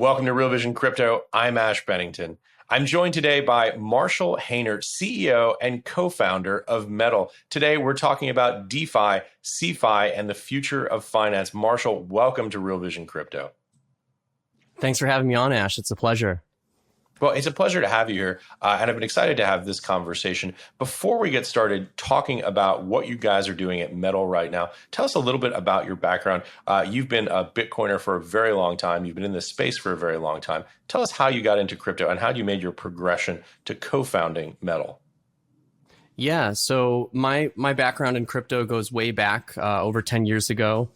Welcome to Real Vision Crypto. I'm Ash Bennington. I'm joined today by Marshall Hayner, CEO and co-founder of Metal. Today, we're talking about DeFi, CeFi, and the future of finance. Marshall, welcome to Real Vision Crypto. Thanks for having me on, Ash. It's a pleasure. Well, it's a pleasure to have you here, and I've been excited to have this conversation. Before we get started talking about what you guys are doing at Metal right now, tell us a little bit about your background. You've been a Bitcoiner for a very long time. You've been in this space for a very long time. Tell us how you got into crypto and how you made your progression to co-founding Metal. Yeah, so my background in crypto goes way back, over 10 years ago.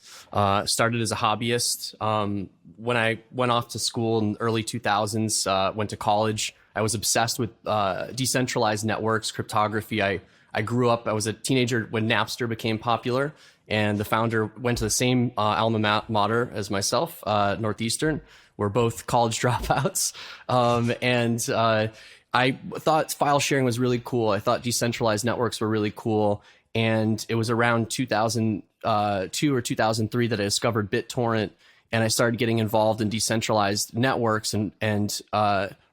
Started as a hobbyist. When I went off to school in the early 2000s, went to college, I was obsessed with decentralized networks, cryptography. I grew up, I was a teenager when Napster became popular, and the founder went to the same alma mater as myself, Northeastern. We're both college dropouts. I thought file sharing was really cool. I thought decentralized networks were really cool. And it was around 2002 or 2003 that I discovered BitTorrent, and I started getting involved in decentralized networks and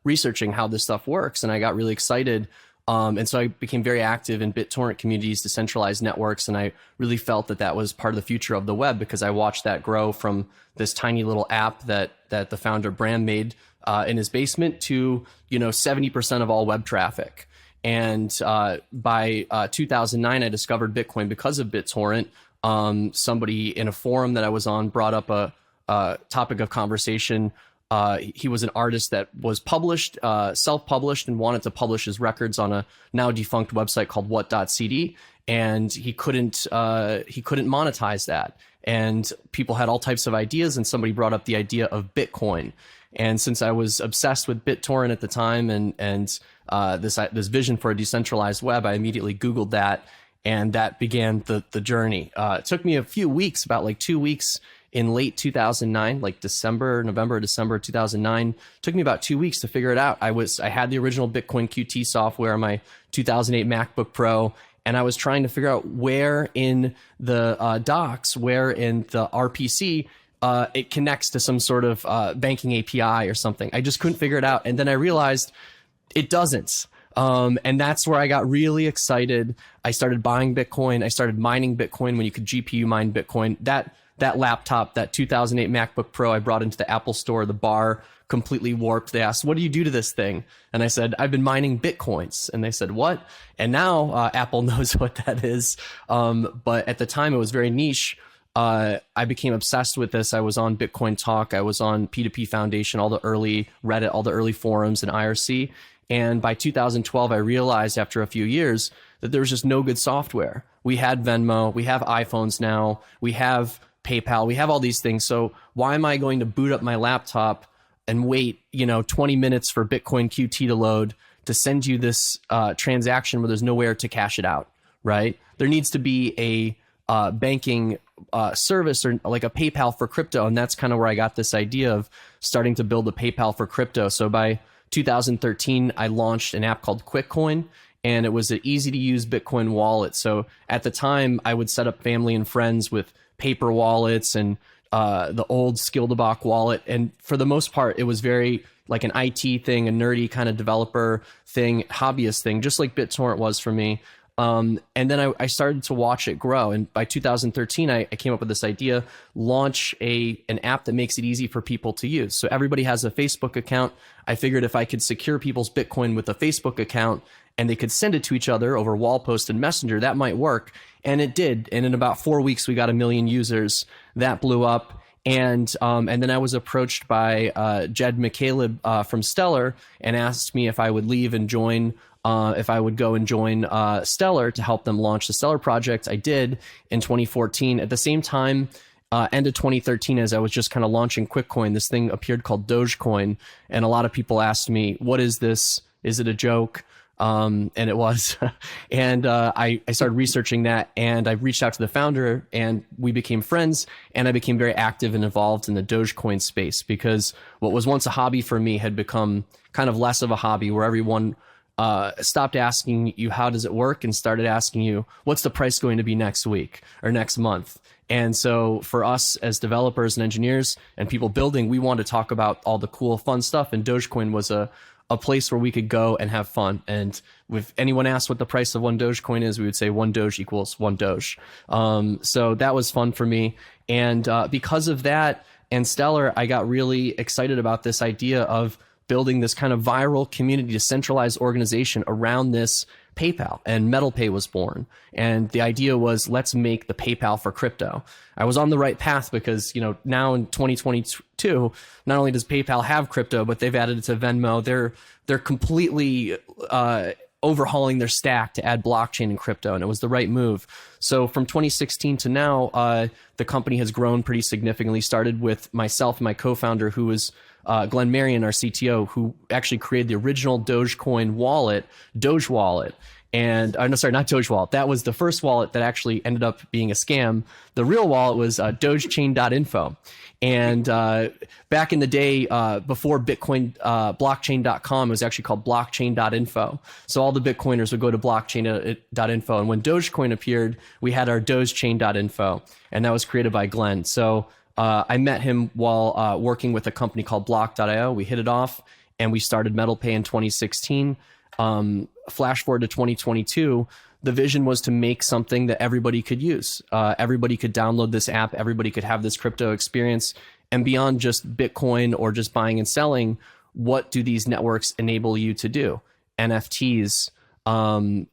researching how this stuff works. And I got really excited. And so I became very active in BitTorrent communities, decentralized networks, and I really felt that that was part of the future of the web because I watched that grow from this tiny little app that the founder Bram made in his basement to 70% of all web traffic. And by 2009, I discovered Bitcoin because of BitTorrent. Somebody in a forum that I was on brought up a topic of conversation. He was an artist that was published, self-published, and wanted to publish his records on a now defunct website called what.cd, and he couldn't monetize that. And people had all types of ideas, and somebody brought up the idea of Bitcoin. And since I was obsessed with BitTorrent at the time and this vision for a decentralized web, I immediately Googled that, and that began the journey. It took me a few weeks, about like 2 weeks in late 2009, like November, December 2009. It took me about 2 weeks to figure it out. I had the original Bitcoin QT software on my 2008 MacBook Pro, and I was trying to figure out where in the docs, where in the RPC, it connects to some sort of banking API or something. I just couldn't figure it out. And then I realized it doesn't. And that's where I got really excited. I started buying Bitcoin. I started mining Bitcoin when you could GPU mine Bitcoin. That laptop, that 2008 MacBook Pro I brought into the Apple store, the bar completely warped. They asked, "What do you do to this thing?" And I said, "I've been mining Bitcoins." And they said, "What?" And now Apple knows what that is. But at the time, it was very niche. I became obsessed with this. I was on Bitcoin Talk. I was on P2P Foundation, all the early Reddit, all the early forums and IRC. And by 2012, I realized after a few years that there was just no good software. We had Venmo. We have iPhones now. We have PayPal. We have all these things. So why am I going to boot up my laptop and wait, 20 minutes for Bitcoin QT to load to send you this transaction where there's nowhere to cash it out, right? There needs to be a banking service or like a PayPal for crypto. And that's kind of where I got this idea of starting to build a PayPal for crypto. So by 2013, I launched an app called QuickCoin, and it was an easy to use Bitcoin wallet. So at the time, I would set up family and friends with paper wallets and the old Skildebach wallet. And for the most part, it was very like an IT thing, a nerdy kind of developer thing, hobbyist thing, just like BitTorrent was for me. And then I started to watch it grow. And by 2013, I came up with this idea, launch an app that makes it easy for people to use. So everybody has a Facebook account. I figured if I could secure people's Bitcoin with a Facebook account and they could send it to each other over Wallpost and Messenger, that might work. And it did. And in about 4 weeks, we got 1 million users. That blew up. And then I was approached by Jed McCaleb from Stellar and asked me if I would leave and join if I would go and join Stellar to help them launch the Stellar project. I did in 2014. At the same time, end of 2013, as I was just kind of launching QuickCoin, this thing appeared called Dogecoin. And a lot of people asked me, "What is this? Is it a joke?" And it was. And I started researching that, and I reached out to the founder, and we became friends, and I became very active and involved in the Dogecoin space because what was once a hobby for me had become kind of less of a hobby, where everyone stopped asking you, how does it work, and started asking you, what's the price going to be next week or next month? And so for us as developers and engineers and people building, we want to talk about all the cool, fun stuff. And Dogecoin was a place where we could go and have fun. And if anyone asked what the price of one Dogecoin is, we would say one Doge equals one Doge. So that was fun for me. And because of that and Stellar, I got really excited about this idea of building this kind of viral community, decentralized organization around this PayPal, and MetalPay was born. And the idea was, let's make the PayPal for crypto. I was on the right path because, now in 2022, not only does PayPal have crypto, but they've added it to Venmo. They're completely overhauling their stack to add blockchain and crypto, and it was the right move. So from 2016 to now, the company has grown pretty significantly. Started with myself and my co-founder, who was Glenn Marion, our CTO, who actually created the original Dogecoin wallet, Doge Wallet. And no, sorry, not Doge Wallet. That was the first wallet that actually ended up being a scam. The real wallet was dogechain.info. And back in the day, before Bitcoin, blockchain.com, it was actually called blockchain.info. So all the Bitcoiners would go to blockchain.info. And when Dogecoin appeared, we had our dogechain.info. And that was created by Glenn. So I met him while working with a company called Block.io. We hit it off, and we started MetalPay in 2016. Flash forward to 2022, the vision was to make something that everybody could use. Everybody could download this app. Everybody could have this crypto experience. And beyond just Bitcoin or just buying and selling, what do these networks enable you to do? NFTs,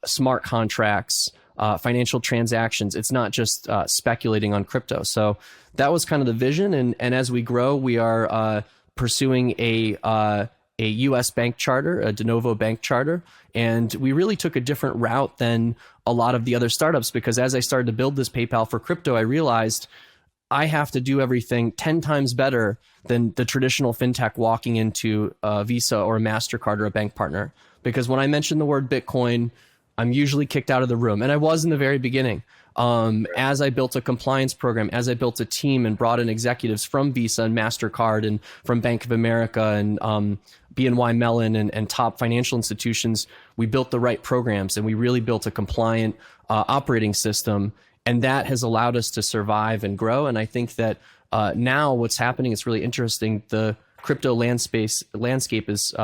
smart contracts, financial transactions. It's not just speculating on crypto. So that was kind of the vision. And as we grow, we are pursuing a U.S. bank charter, a de novo bank charter. And we really took a different route than a lot of the other startups, because as I started to build this PayPal for crypto, I realized I have to do everything 10 times better than the traditional fintech walking into a Visa or a MasterCard or a bank partner. Because when I mention the word Bitcoin, I'm usually kicked out of the room. And I was in the very beginning. As I built a compliance program, as I built a team and brought in executives from Visa and MasterCard and from Bank of America and BNY Mellon and top financial institutions, we built the right programs, and we really built a compliant operating system. And that has allowed us to survive and grow. And I think that now what's happening is really interesting. The crypto landscape is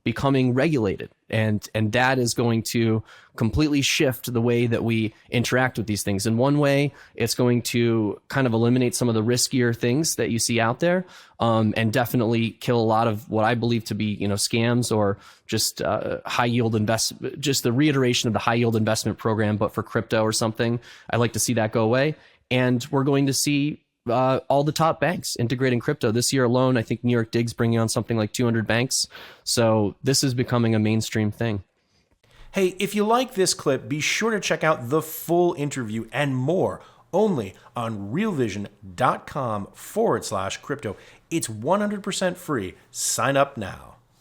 becoming regulated. And that is going to completely shift the way that we interact with these things. In one way, it's going to kind of eliminate some of the riskier things that you see out there, and definitely kill a lot of what I believe to be, scams or just high yield investment, just the reiteration of the high yield investment program, but for crypto or something. I'd like to see that go away. And we're going to see all the top banks integrating crypto. This year alone, I think New York Dig's bringing on something like 200 banks. So this is becoming a mainstream thing. Hey, if you like this clip, be sure to check out the full interview and more only on realvision.com/crypto. It's 100% free. Sign up now.